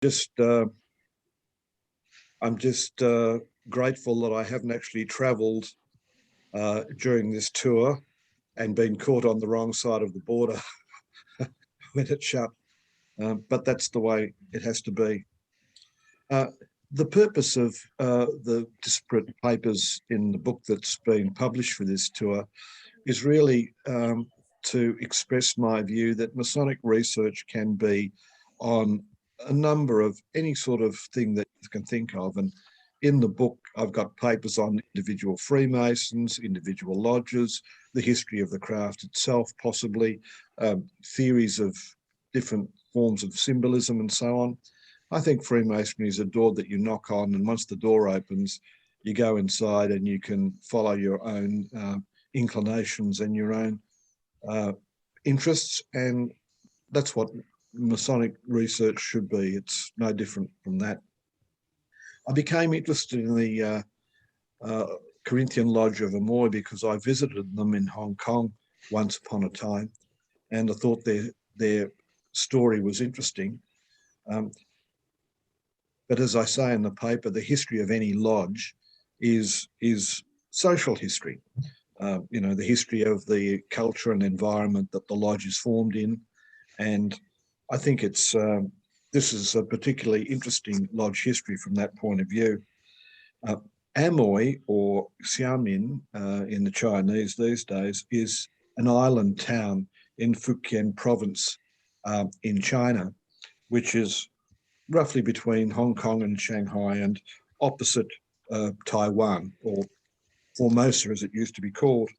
just I'm just grateful that I haven't actually travelled during this tour and been caught on the wrong side of the border when it shut. But that's the way it has to be. Uh, the purpose of the disparate papers in the book that's been published for this tour is really to express my view that Masonic research can be on a number of any sort of thing that you can think of. And in the book, I've got papers on individual Freemasons, individual lodges, the history of the craft itself, possibly, theories of different forms of symbolism and so on. I think Freemasonry is a door that you knock on, and once the door opens, you go inside and you can follow your own inclinations and your own interests, and that's what Masonic research should be. It's no different from that. I became interested in the Corinthian Lodge of Amoy because I visited them in Hong Kong once upon a time, and I thought their story was interesting. But as I say in the paper, the history of any lodge is social history. The history of the culture and environment that the lodge is formed in. And I think this is a particularly interesting lodge history from that point of view. Amoy, or Xiamen in the Chinese these days, is an island town in Fujian province in China, which is roughly between Hong Kong and Shanghai and opposite Taiwan, or Formosa as it used to be called.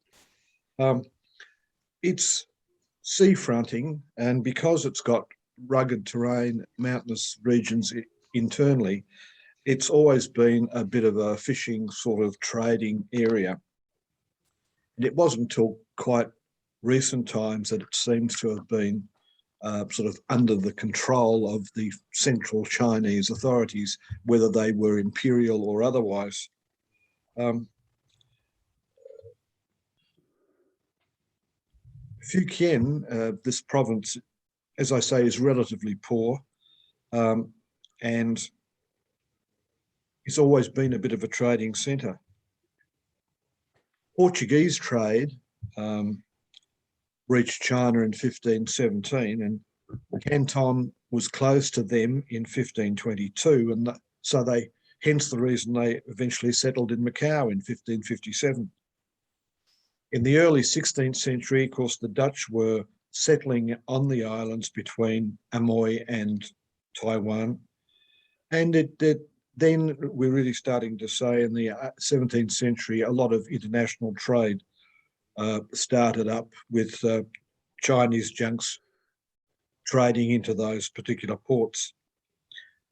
It's seafronting, and because it's got rugged terrain, mountainous regions internally, it's always been a bit of a fishing sort of trading area. And it wasn't until quite recent times that it seems to have been sort of under the control of the central Chinese authorities, whether they were imperial or otherwise. Fujian, this province, as I say, is relatively poor, and it's always been a bit of a trading centre. Portuguese trade reached China in 1517, and Canton was close to them in 1522, and so hence the reason they eventually settled in Macau in 1557. In the early 16th century, of course, the Dutch were settling on the islands between Amoy and Taiwan, and then we're really starting to say in the 17th century, a lot of international trade started up with Chinese junks trading into those particular ports.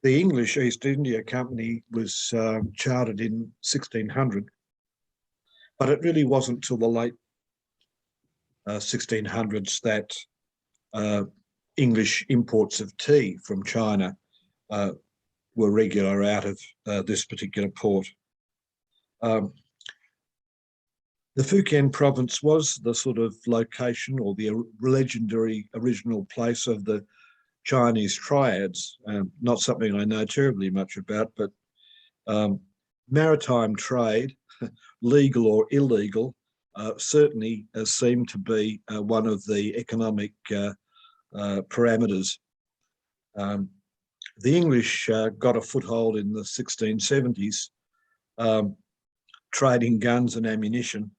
The English East India Company was chartered in 1600, but it really wasn't till the late 1600s that English imports of tea from China were regular out of this particular port. The Fujian province was the sort of location or the legendary original place of the Chinese triads. Not something I know terribly much about, but maritime trade, legal or illegal, certainly seemed to be one of the economic parameters. The English got a foothold in the 1670s, trading guns and ammunition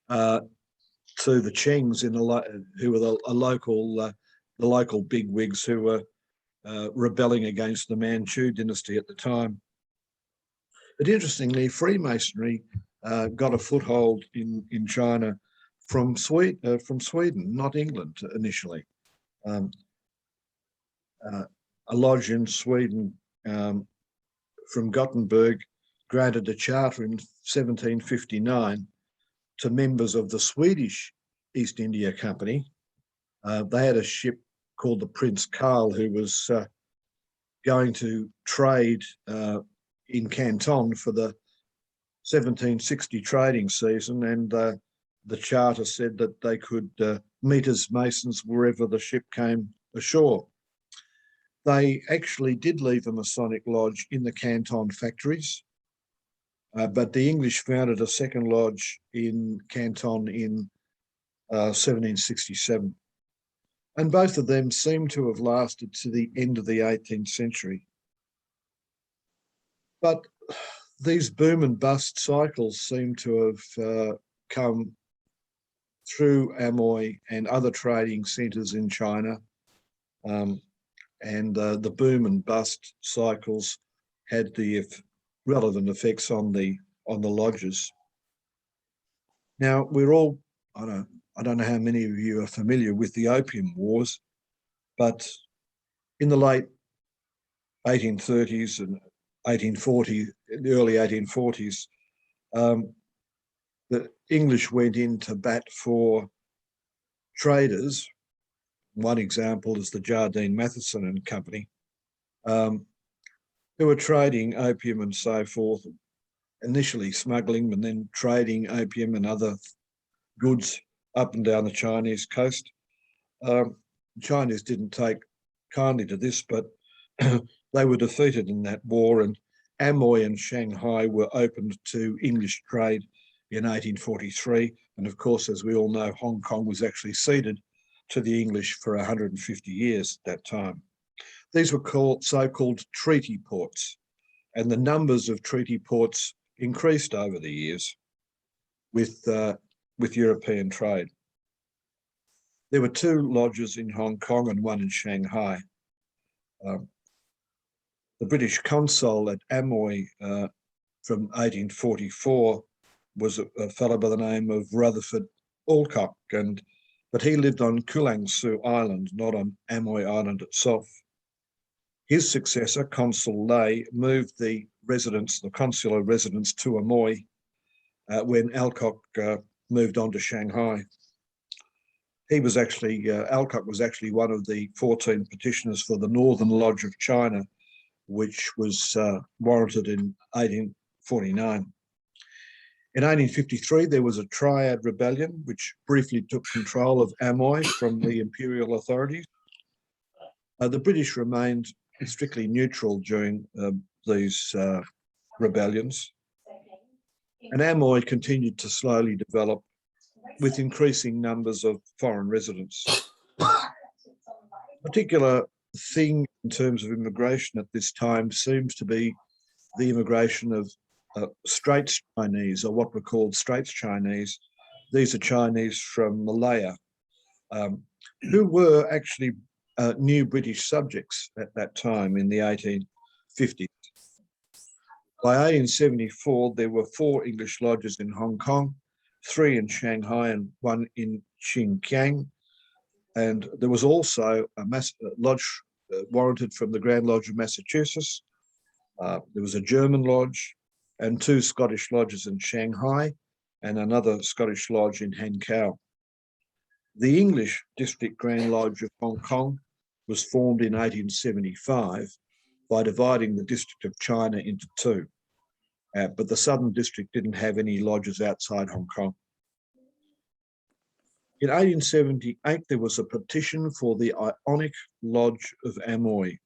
to the Chengs, who were the local bigwigs who were rebelling against the Manchu dynasty at the time. But interestingly, Freemasonry got a foothold in China from Sweden, not England initially. A lodge in Sweden from Gothenburg granted a charter in 1759 to members of the Swedish East India Company. They had a ship called the Prince Carl, who was going to trade in Canton for the 1760 trading season, and the charter said that they could meet as masons wherever the ship came ashore. They actually did leave a Masonic lodge in the Canton factories, but the English founded a second lodge in Canton in 1767. And both of them seem to have lasted to the end of the 18th century. But these boom and bust cycles seem to have come through Amoy and other trading centres in China. And the boom and bust cycles had the relevant effects on the lodges. Now, we're all, I don't know how many of you are familiar with the Opium Wars, but in the late 1830s and 1840s, the early 1840s, the English went into bat for traders. One example is the Jardine Matheson and Company, who were trading opium and so forth, initially smuggling and then trading opium and other goods up and down the Chinese coast. The Chinese didn't take kindly to this, but they were defeated in that war, and Amoy and Shanghai were opened to English trade in 1843. And of course, as we all know, Hong Kong was actually ceded to the English for 150 years at that time. These were called so-called treaty ports, and the numbers of treaty ports increased over the years with European trade. There were 2 lodges in Hong Kong and 1 in Shanghai. The British consul at Amoy from 1844 was a fellow by the name of Rutherford Alcock, but he lived on Kulangsu Island, not on Amoy Island itself. His successor, Consul Lay, moved the consular residence to Amoy when Alcock moved on to Shanghai. Alcock was actually one of the 14 petitioners for the Northern Lodge of China, which was warranted in 1849. In 1853, there was a Triad Rebellion, which briefly took control of Amoy from the imperial authorities. The British remained strictly neutral during these rebellions, and Amoy continued to slowly develop with increasing numbers of foreign residents. A particular thing in terms of immigration at this time seems to be the immigration of Straits Chinese, or what were called Straits Chinese. These are Chinese from Malaya, who were actually new British subjects at that time in the 1850s. By 1874, there were 4 English lodges in Hong Kong, 3 in Shanghai and 1 in Xinjiang. And there was also a lodge warranted from the Grand Lodge of Massachusetts. There was a German lodge and 2 Scottish lodges in Shanghai and another Scottish lodge in Hankow. The English District Grand Lodge of Hong Kong was formed in 1875 by dividing the District of China into 2. But the Southern District didn't have any lodges outside Hong Kong. In 1878, there was a petition for the Ionic Lodge of Amoy.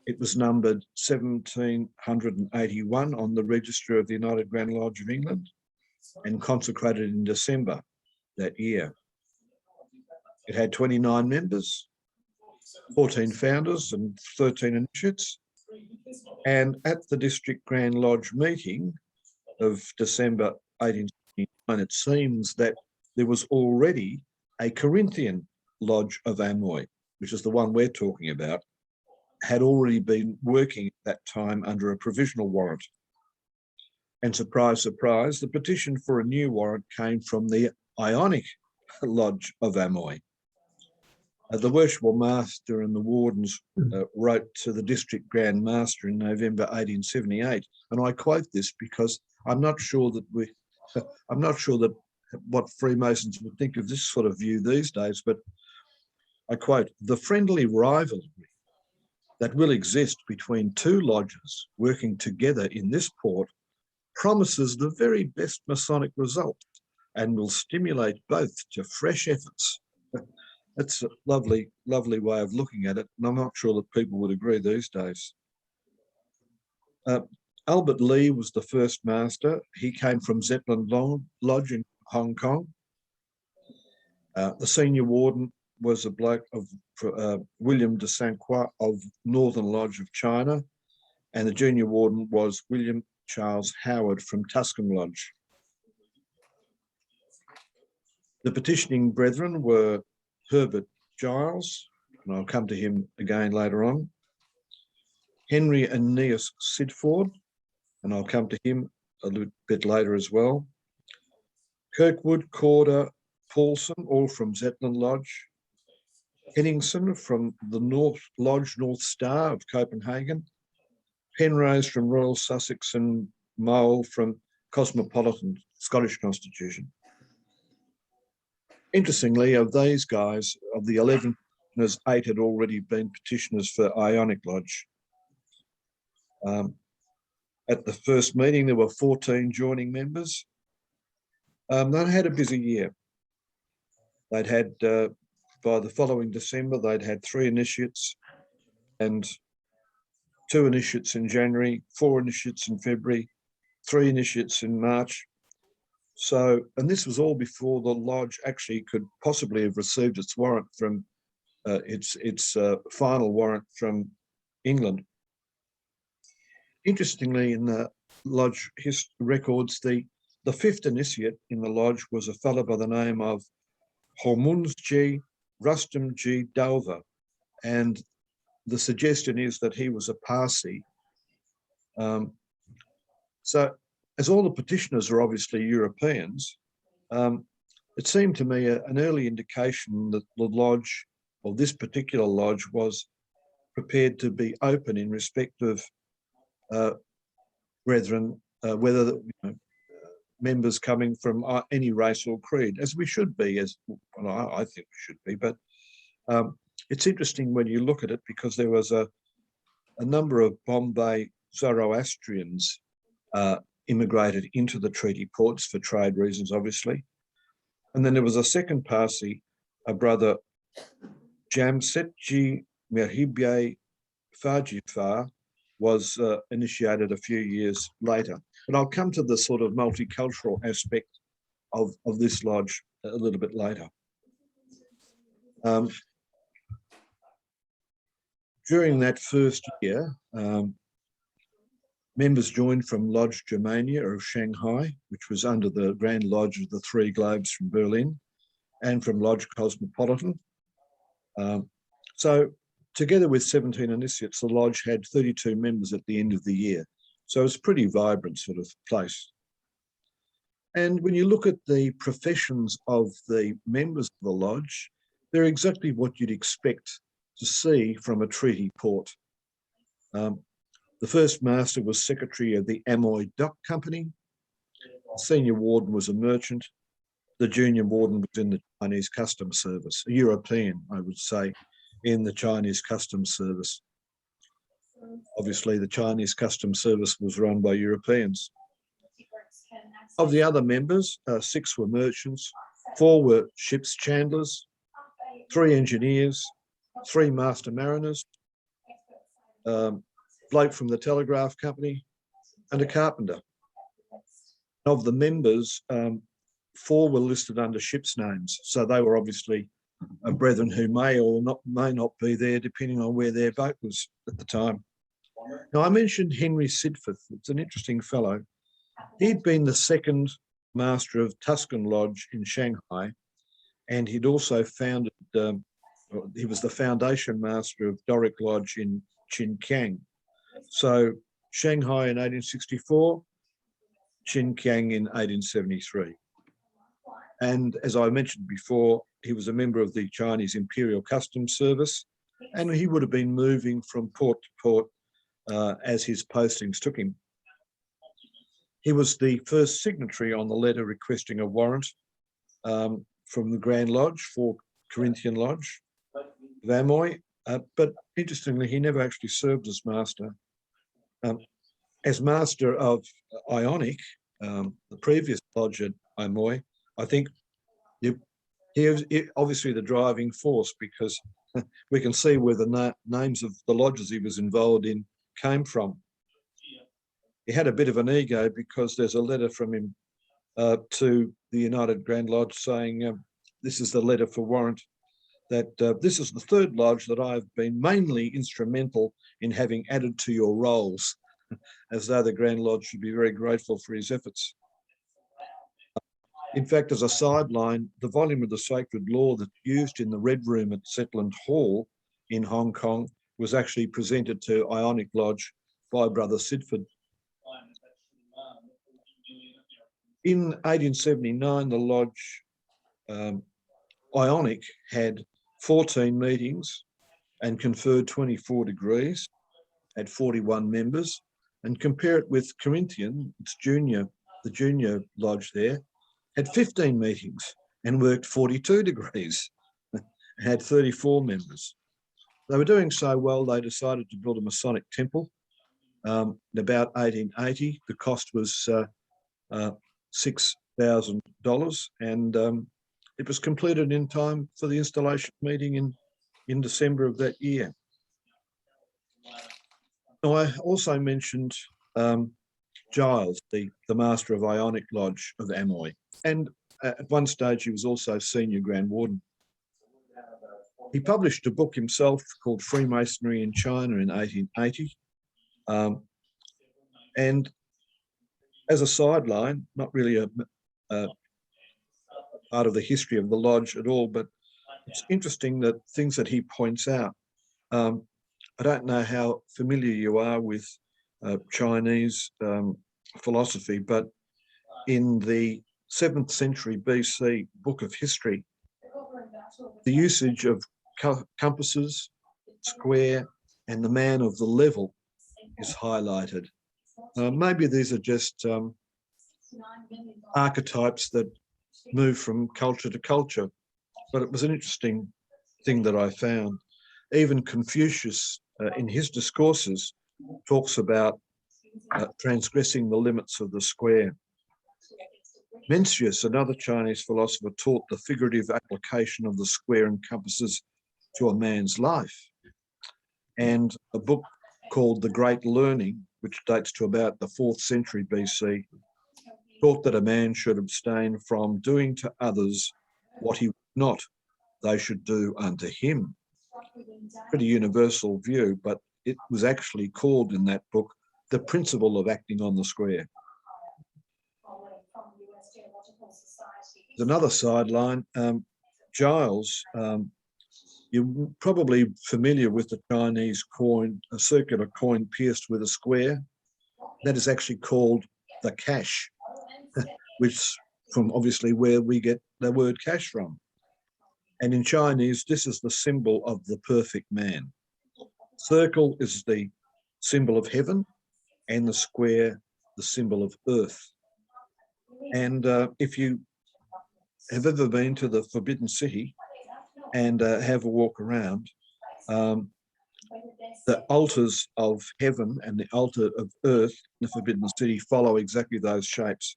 It was numbered 1781 on the Register of the United Grand Lodge of England and consecrated in December that year. It had 29 members, 14 founders and 13 initiates. And at the District Grand Lodge meeting of December 1879, it seems that there was already a Corinthian Lodge of Amoy, which is the one we're talking about, had already been working at that time under a provisional warrant. And surprise, surprise, the petition for a new warrant came from the Ionic Lodge of Amoy. The worshipful master and the wardens wrote to the district grand master in November 1878, and I quote this because I'm not sure that what Freemasons would think of this sort of view these days, but I quote, "The friendly rivalry that will exist between 2 lodges working together in this port promises the very best Masonic results and will stimulate both to fresh efforts That's a lovely, lovely way of looking at it, and I'm not sure that people would agree these days. Uh, Albert Lee was the first master. He came from Zetland Lodge in Hong Kong. The senior warden was a bloke of William de Saint Croix of Northern Lodge of China, and the junior warden was William Charles Howard from Tuscan Lodge. The petitioning brethren were Herbert Giles, and I'll come to him again later on, Henry Aeneas Sidford, and I'll come to him a little bit later as well, Kirkwood, Corder, Paulson, all from Zetland Lodge, Henningsen from the Lodge North Star of Copenhagen, Penrose from Royal Sussex, and Mole from Cosmopolitan Scottish Constitution. Interestingly, of these guys, of the 11 petitioners, 8 had already been petitioners for Ionic Lodge. At the first meeting, there were 14 joining members. They had a busy year. They'd had, by the following December, they'd had 3 initiates and 2 initiates in January, 4 initiates in February, 3 initiates in March. So, and this was all before the lodge actually could possibly have received its warrant from its final warrant from England. Interestingly, in the lodge records, the 5th initiate in the lodge was a fellow by the name of Hormundsg Rustum G. Dover, and the suggestion is that he was a Parsi. So, as all the petitioners are obviously Europeans, it seemed to me an early indication that the lodge, or this particular lodge, was prepared to be open in respect of brethren, whether members coming from any race or creed, as we should be, as well, I think we should be. But it's interesting when you look at it, because there was a number of Bombay Zoroastrians immigrated into the treaty ports for trade reasons, obviously. And then there was a second Parsi, a brother Jamsetji Merhibye Fajifar, was initiated a few years later. But I'll come to the sort of multicultural aspect of this lodge a little bit later. During that first year, members joined from Lodge Germania of Shanghai, which was under the Grand Lodge of the Three Globes from Berlin, and from Lodge Cosmopolitan. So together with 17 initiates, the lodge had 32 members at the end of the year. So it's a pretty vibrant sort of place. And when you look at the professions of the members of the lodge, they're exactly what you'd expect to see from a treaty port. The first master was secretary of the Amoy Dock Company. The senior warden was a merchant. The junior warden was in the Chinese Customs Service, a European, I would say, in the Chinese Customs Service. Obviously, the Chinese Customs Service was run by Europeans. Of the other members, 6 were merchants, 4 were ship's chandlers, 3 engineers, 3 master mariners, bloke from the telegraph company, and a carpenter. Of the members, 4 were listed under ships' names, so they were obviously brethren who may not be there, depending on where their boat was at the time. Now, I mentioned Henry Sidford. It's an interesting fellow. He'd been the second master of Tuscan Lodge in Shanghai, and he'd also founded, he was the foundation master of Doric Lodge in Chinkiang. So Shanghai in 1864, Chinkiang in 1873. And as I mentioned before, he was a member of the Chinese Imperial Customs Service, and he would have been moving from port to port as his postings took him. He was the first signatory on the letter requesting a warrant from the Grand Lodge for Corinthian Lodge of Amoy, but interestingly, he never actually served as master. As master of Ionic, the previous lodge at Amoy, I think obviously the driving force, because we can see where the names of the lodges he was involved in came from. He had a bit of an ego, because there's a letter from him to the United Grand Lodge saying, this is the letter for warrant, that this is the third lodge that I've been mainly instrumental in having added to your rolls, as though the Grand Lodge should be very grateful for his efforts. In fact, as a sideline, the volume of the Sacred Law that's used in the Red Room at Zetland Hall in Hong Kong was actually presented to Ionic Lodge by Brother Sidford. In 1879, the Lodge Ionic had 14 meetings and conferred 24 degrees, had 41 members, and compare it with Corinthian, the junior lodge there, had 15 meetings and worked 42 degrees, had 34 members. They were doing so well, they decided to build a Masonic temple. In about 1880, the cost was $6,000, and it was completed in time for the installation meeting in December of that year. Now, I also mentioned Giles, the master of Ionic Lodge of Amoy, and at one stage he was also senior Grand Warden. He published a book himself called Freemasonry in China in 1880. And as a sideline, not really a part of the history of the lodge at all, but it's interesting that things that he points out. I don't know how familiar you are with Chinese philosophy, but in the 7th century BC Book of History, the usage of compasses, square, and the man of the level is highlighted. Maybe these are just archetypes that move from culture to culture, but it was an interesting thing that I found. Even Confucius, in his discourses, talks about transgressing the limits of the square. Mencius, another Chinese philosopher, taught the figurative application of the square and compasses to a man's life. And a book called The Great Learning, which dates to about the 4th century BC, taught that a man should abstain from doing to others what he would not they should do unto him. Pretty universal view, but it was actually called in that book the principle of acting on the square. There's another sideline. Giles, you're probably familiar with the Chinese coin, a circular coin pierced with a square. That is actually called the cash, which from obviously where we get the word cash from. And in Chinese, this is the symbol of the perfect man. Circle is the symbol of heaven, and the square, the symbol of earth. And if you have ever been to the Forbidden City and have a walk around, the altars of heaven and the altar of earth in the Forbidden City follow exactly those shapes.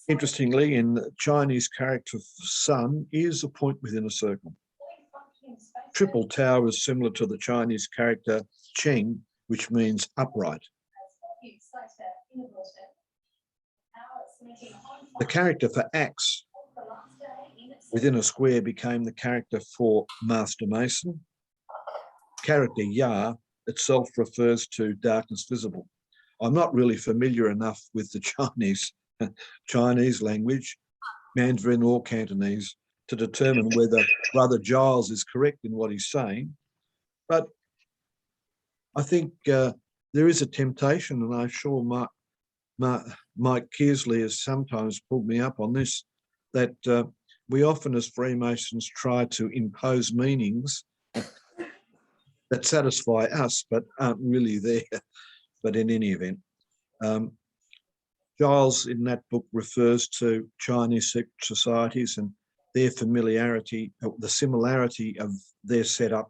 Interestingly, in the Chinese character sun is a point within a circle. Triple tower is similar to the Chinese character Cheng, which means upright. The character for axe within a square became the character for Master Mason. Character Ya itself refers to darkness visible. I'm not really familiar enough with the Chinese language, Mandarin or Cantonese, to determine whether Brother Giles is correct in what he's saying. But I think there is a temptation, and I'm sure Mike Kearsley has sometimes pulled me up on this, that we often as Freemasons try to impose meanings that satisfy us but aren't really there. But in any event, Giles in that book refers to Chinese secret societies and their familiarity, the similarity of their setup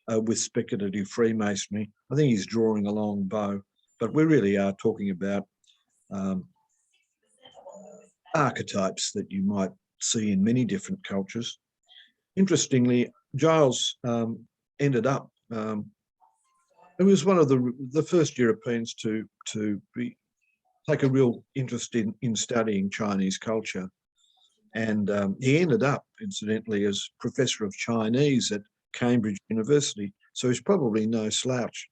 with speculative Freemasonry. I think he's drawing a long bow, but we really are talking about archetypes that you might see in many different cultures. Interestingly, Giles ended up, he was one of the first Europeans to take a real interest in studying Chinese culture. And he ended up, incidentally, as Professor of Chinese at Cambridge University. So he's probably no slouch.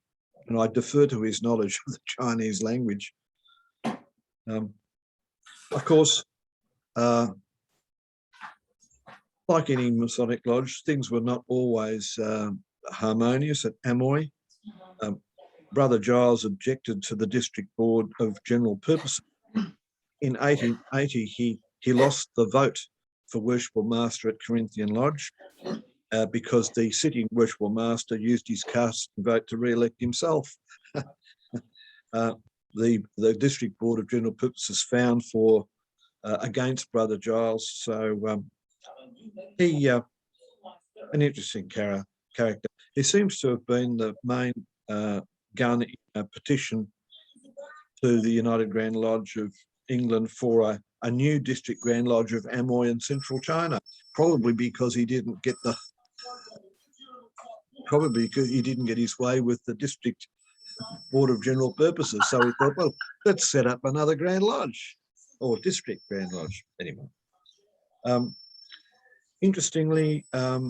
And I defer to his knowledge of the Chinese language. Of course, like any Masonic lodge, things were not always harmonious at Amoy. Brother Giles objected to the District Board of General Purposes. In 1880, he lost the vote for Worshipful Master at Corinthian Lodge because the sitting Worshipful Master used his casting vote to re-elect himself. The District Board of General Purposes found for against Brother Giles. So he, an interesting character. He seems to have been the main gun in a petition to the United Grand Lodge of England for a new District Grand Lodge of Amoy in Central China, probably because he didn't get his way with the District Board of General Purposes. So he thought, well, let's set up another Grand Lodge or District Grand Lodge. Anyway, interestingly, a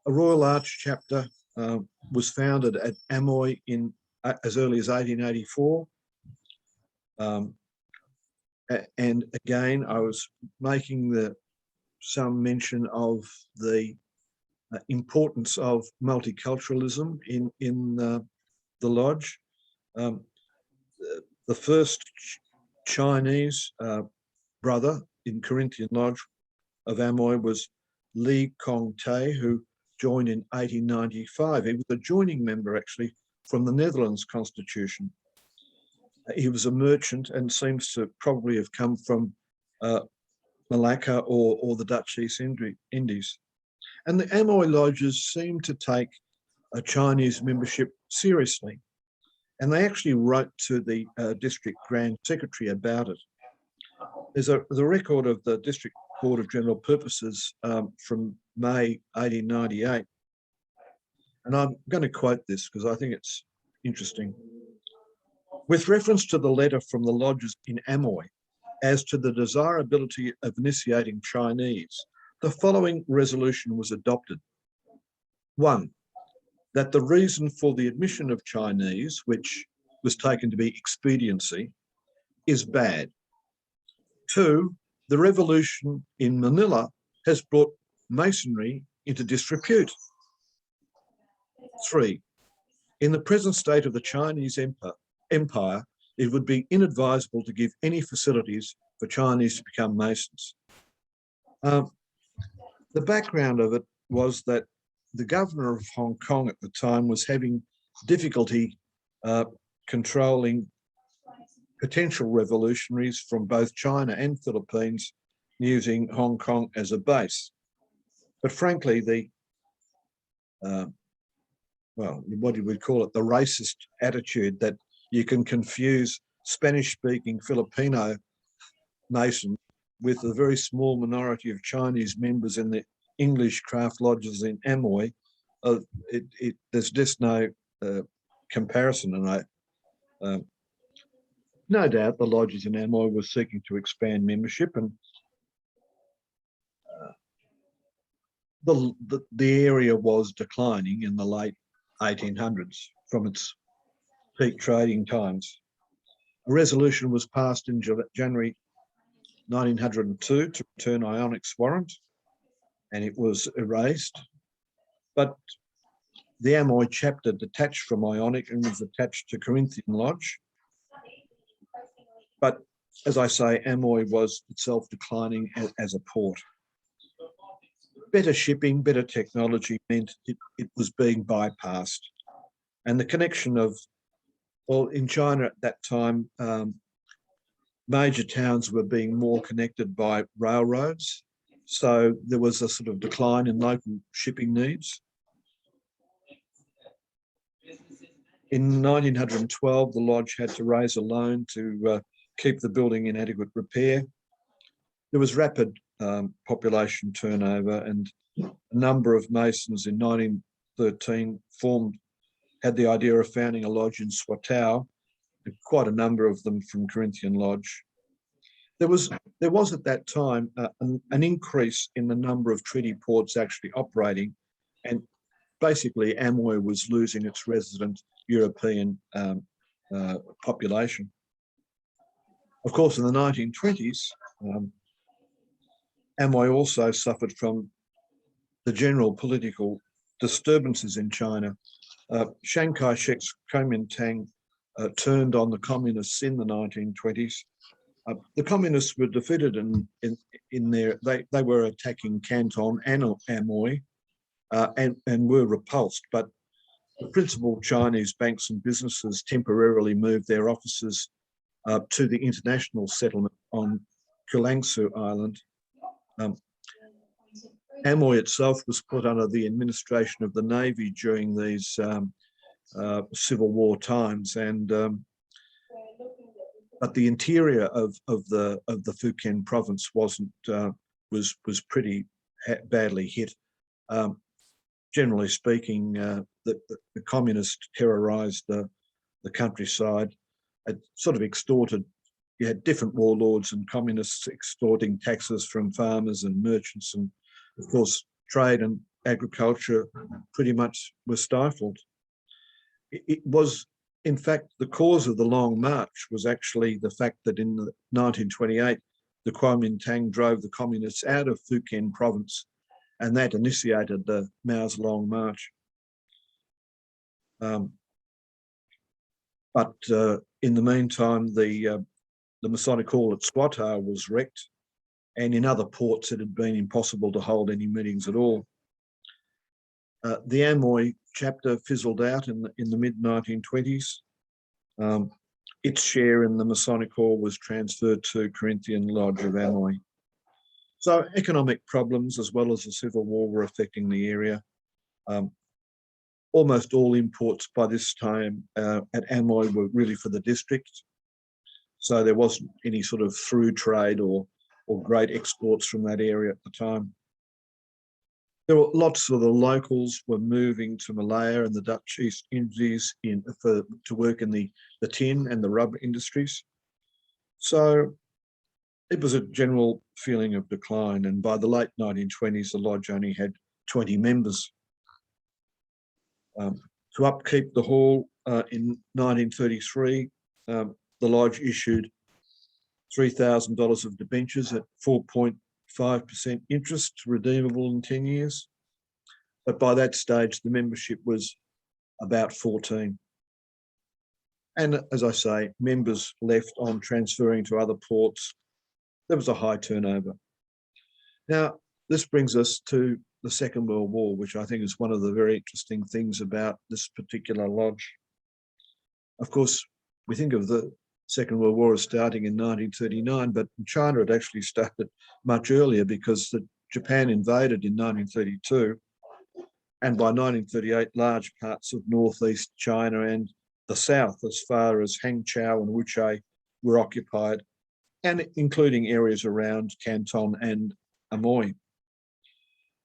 Royal Arch chapter was founded at Amoy in as early as 1884. And again, I was making some mention of the importance of multiculturalism in the lodge. The first Chinese brother in Corinthian Lodge of Amoy was Li Kong Tay, who joined in 1895. He was a joining member, actually, from the Netherlands Constitution. He was a merchant and seems to probably have come from Malacca or the Dutch East Indies. And the Amoy lodges seem to take a Chinese membership seriously. And they actually wrote to the District Grand Secretary about it. There's the record of the District Board of General Purposes from May 1898. And I'm going to quote this because I think it's interesting. With reference to the letter from the lodges in Amoy as to the desirability of initiating Chinese, the following resolution was adopted. 1, that the reason for the admission of Chinese, which was taken to be expediency, is bad. 2, the revolution in Manila has brought Masonry into disrepute. 3, in the present state of the Chinese Empire, it would be inadvisable to give any facilities for Chinese to become Masons. The background of it was that the governor of Hong Kong at the time was having difficulty controlling potential revolutionaries from both China and Philippines using Hong Kong as a base. But frankly, well, what do we call it? The racist attitude that you can confuse Spanish-speaking Filipino Masons with a very small minority of Chinese members in the English craft lodges in Amoy. There's just no comparison. And no doubt the lodges in Amoy were seeking to expand membership, and the area was declining in the late 1800s from its peak trading times. A resolution was passed in January 1902 to return Ionic's warrant, and it was erased. But the Amoy chapter detached from Ionic and was attached to Corinthian Lodge. But as I say, Amoy was itself declining as a port. Better shipping, better technology meant it was being bypassed. And the connection of, well, in China at that time, major towns were being more connected by railroads. So there was a sort of decline in local shipping needs. In 1912, the lodge had to raise a loan to keep the building in adequate repair. There was rapid population turnover, and a number of Masons in 1913 had the idea of founding a lodge in Swatow, quite a number of them from Corinthian Lodge. There was at that time an increase in the number of treaty ports actually operating, and basically Amoy was losing its resident European population. Of course, in the 1920s, Amoy also suffered from the general political disturbances in China. Chiang Kai-shek's Kuomintang turned on the communists in the 1920s. The communists were defeated in their, they were attacking Canton and Amoy and were repulsed, but the principal Chinese banks and businesses temporarily moved their offices to the international settlement on Kulangsu Island. Amoy itself was put under the administration of the Navy during these Civil War times, and but the interior of the Fujian province was pretty badly hit. Generally speaking, the communists terrorised the countryside. It sort of extorted. You had different warlords and communists extorting taxes from farmers and merchants, and of course trade and agriculture pretty much were stifled. It was, in fact, the cause of the Long March was actually the fact that in 1928, the Kuomintang drove the communists out of Fujian province, and that initiated the Mao's Long March. But in the meantime, the Masonic Hall at Swatow was wrecked, and in other ports it had been impossible to hold any meetings at all. The Amoy chapter fizzled out in the mid-1920s. Its share in the Masonic Hall was transferred to Corinthian Lodge of Amoy. So economic problems as well as the Civil War were affecting the area. Almost all imports by this time at Amoy were really for the district. So there wasn't any sort of through trade or great exports from that area at the time. There were lots of the locals were moving to Malaya and the Dutch East Indies to work in the tin and the rubber industries. So it was a general feeling of decline, and by the late 1920s, the lodge only had 20 members. To upkeep the hall in 1933, the lodge issued $3,000 of debentures at 4.5% interest, redeemable in 10 years. But by that stage, the membership was about 14. And as I say, members left on transferring to other ports. There was a high turnover. Now, this brings us to the Second World War, which I think is one of the very interesting things about this particular lodge. Of course, we think of the Second World War as starting in 1939, but in China it actually started much earlier because Japan invaded in 1932, and by 1938 large parts of northeast China and the south as far as Hangzhou and Wuchai were occupied, and including areas around Canton and Amoy.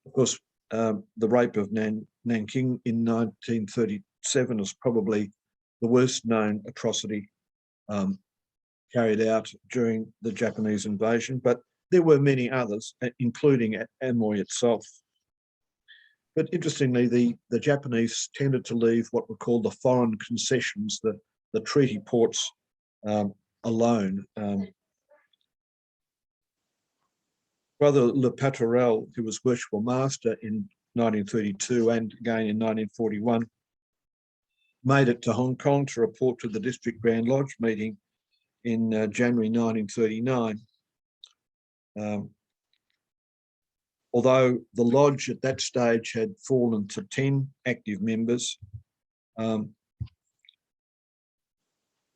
Of course, the rape of Nanking in 1937 is probably the worst known atrocity carried out during the Japanese invasion, but there were many others, including at Amoy itself. But interestingly, the Japanese tended to leave what were called the foreign concessions, the treaty ports, alone. Brother Le Patorel, who was worshipful master in 1932 and again in 1941, made it to Hong Kong to report to the District Grand Lodge meeting in January 1939. Although the lodge at that stage had fallen to 10 active members, by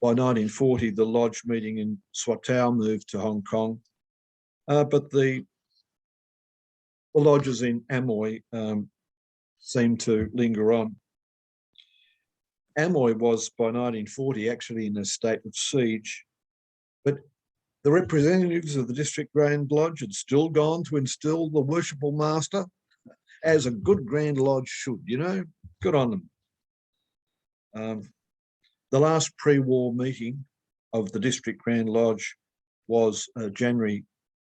1940, the lodge meeting in Swatow moved to Hong Kong, but the lodges in Amoy seemed to linger on. Amoy was, by 1940, actually in a state of siege, but The representatives of the District Grand Lodge had still gone to install the worshipful master, as a good Grand Lodge should, you know, good on them. The last pre-war meeting of the District Grand Lodge was January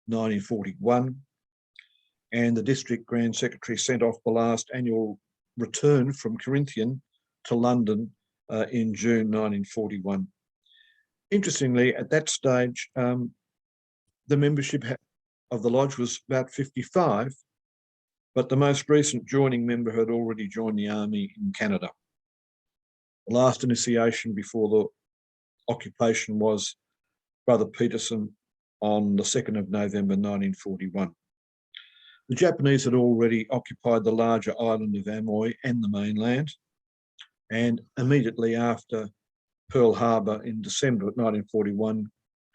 1941, and the District Grand Secretary sent off the last annual return from Corinthian to London in June 1941. Interestingly, at that stage, the membership of the lodge was about 55, but the most recent joining member had already joined the army in Canada. The last initiation before the occupation was Brother Peterson on the 2nd of November 1941. The Japanese had already occupied the larger island of Amoy and the mainland, and immediately after Pearl Harbor in December 1941,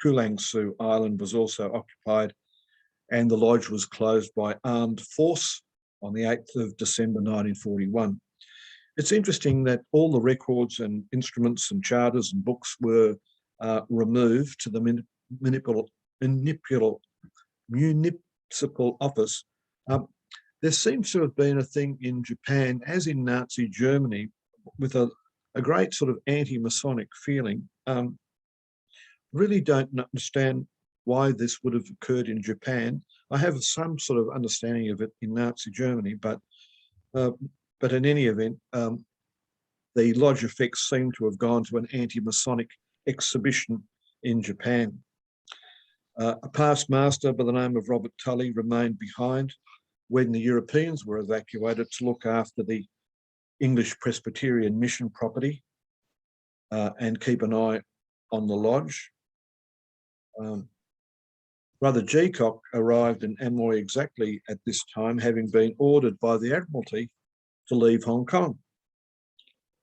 Kulangsu Island was also occupied, and the lodge was closed by armed force on the 8th of December 1941. It's interesting that all the records and instruments and charters and books were removed to the municipal office. There seems to have been a thing in Japan, as in Nazi Germany, with a great sort of anti-Masonic feeling. Really don't understand why this would have occurred in Japan. I have some sort of understanding of it in Nazi Germany, but in any event, the lodge effects seem to have gone to an anti-Masonic exhibition in Japan. A past master by the name of Robert Tully remained behind when the Europeans were evacuated to look after the English Presbyterian mission property and keep an eye on the lodge. Brother Geacock arrived in Amoy exactly at this time, having been ordered by the Admiralty to leave Hong Kong.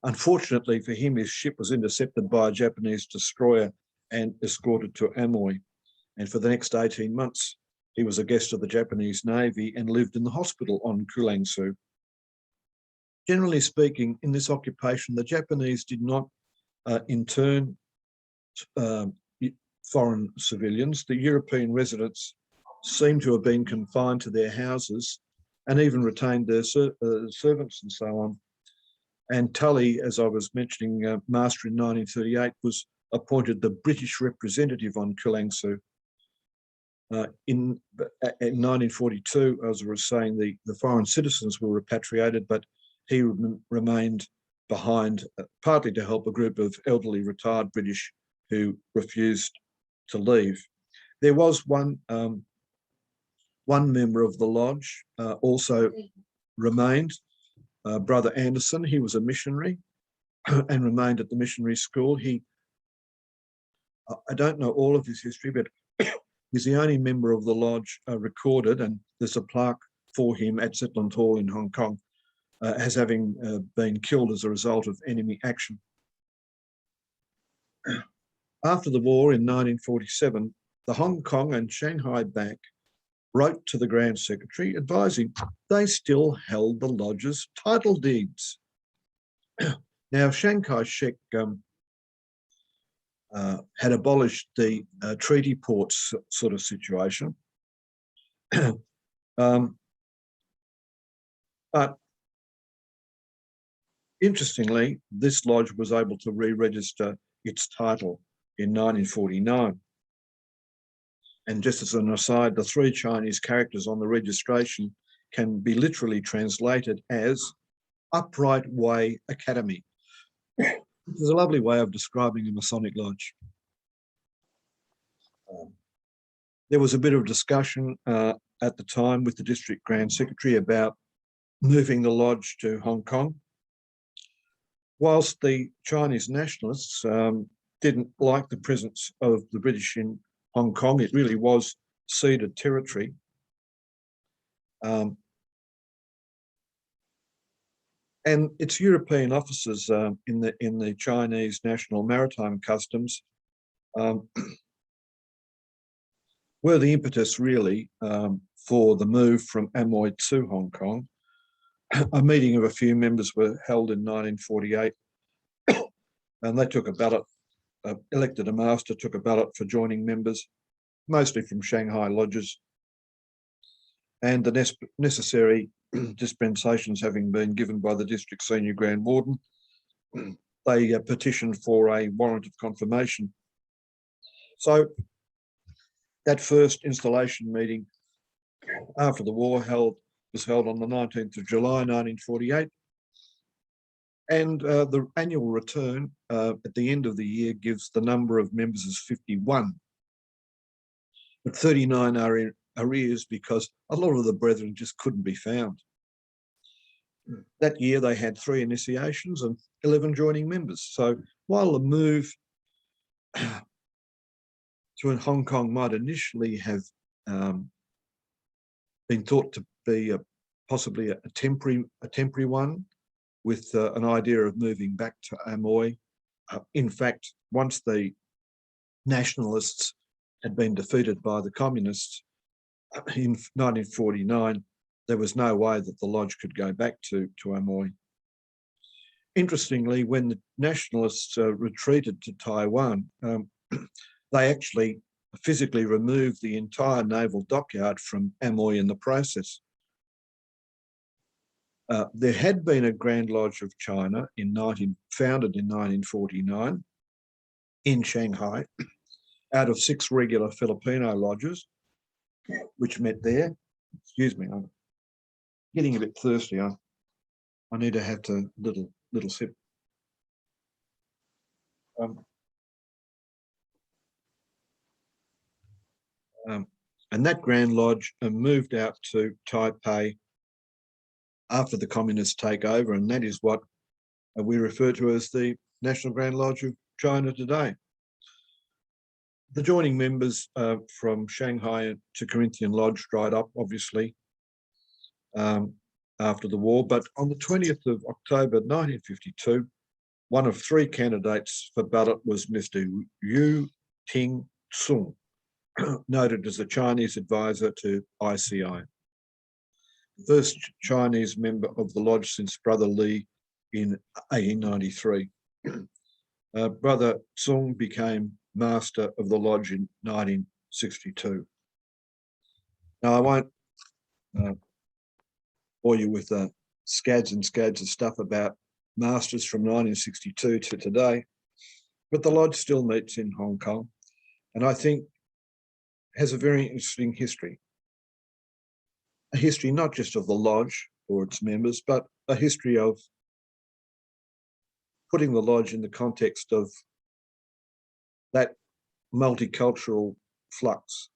Unfortunately for him, his ship was intercepted by a Japanese destroyer and escorted to Amoy. And for the next 18 months, he was a guest of the Japanese Navy and lived in the hospital on Kulangsu. Generally speaking, in this occupation, the Japanese did not intern foreign civilians. The European residents seem to have been confined to their houses and even retained their servants and so on. And Tully, as I was mentioning, master in 1938, was appointed the British representative on Kulangsu. In 1942, as I was saying, the foreign citizens were repatriated, but he remained behind, partly to help a group of elderly retired British who refused to leave. There was one member of the lodge also remained, Brother Anderson. He was a missionary and remained at the missionary school. I don't know all of his history, but he's the only member of the lodge recorded, and there's a plaque for him at Zetland Hall in Hong Kong as having been killed as a result of enemy action. After the war in 1947, the Hong Kong and Shanghai Bank wrote to the Grand Secretary advising they still held the lodge's title deeds. Now, Chiang Kai-shek had abolished the treaty ports sort of situation. But interestingly, this lodge was able to re-register its title in 1949. And just as an aside, the 3 Chinese characters on the registration can be literally translated as Upright Way Academy. Which is a lovely way of describing a Masonic lodge. There was a bit of discussion at the time with the District Grand Secretary about moving the lodge to Hong Kong. Whilst the Chinese nationalists didn't like the presence of the British in Hong Kong, it really was ceded territory. And its European officers in the Chinese National Maritime Customs were the impetus really for the move from Amoy to Hong Kong. A meeting of a few members were held in 1948, and they took a ballot, elected a master, took a ballot for joining members, mostly from Shanghai lodges, and the necessary dispensations having been given by the district senior Grand Warden, they petitioned for a warrant of confirmation. So that first installation meeting after the war was held on the 19th of July 1948, and the annual return at the end of the year gives the number of members as 51, but 39 are in arrears because a lot of the brethren just couldn't be found. That year they had 3 initiations and 11 joining members. So while the move to Hong Kong might initially have been thought to be possibly a temporary one, with an idea of moving back to Amoy. In fact, once the nationalists had been defeated by the communists in 1949, there was no way that the lodge could go back to Amoy. Interestingly, when the nationalists retreated to Taiwan, they actually physically removed the entire naval dockyard from Amoy in the process. There had been a Grand Lodge of China founded in 1949 in Shanghai, out of 6 regular Filipino lodges, which met there. Excuse me, I'm getting a bit thirsty. I need to have a little sip. And that Grand Lodge moved out to Taipei after the communists take over, and that is what we refer to as the National Grand Lodge of China today. The joining members from Shanghai to Corinthian Lodge dried up, obviously, after the war, but on the 20th of October 1952, one of 3 candidates for ballot was Mr. Yu Ting Tsung, noted as a Chinese advisor to ICI. First Chinese member of the lodge since Brother Li in 1893. Brother Tsung became master of the lodge in 1962. Now, I won't bore you with scads and scads of stuff about masters from 1962 to today, but the lodge still meets in Hong Kong, and I think has a very interesting history. A history not just of the lodge or its members, but a history of putting the lodge in the context of that multicultural flux.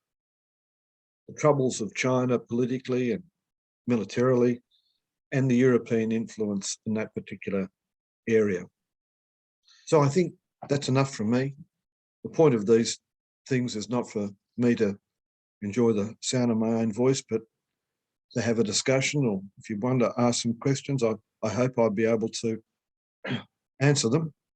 The troubles of China politically and militarily, and the European influence in that particular area. So I think that's enough from me. The point of these things is not for me to enjoy the sound of my own voice, but to have a discussion, or if you want to ask some questions, I hope I'll be able to answer them.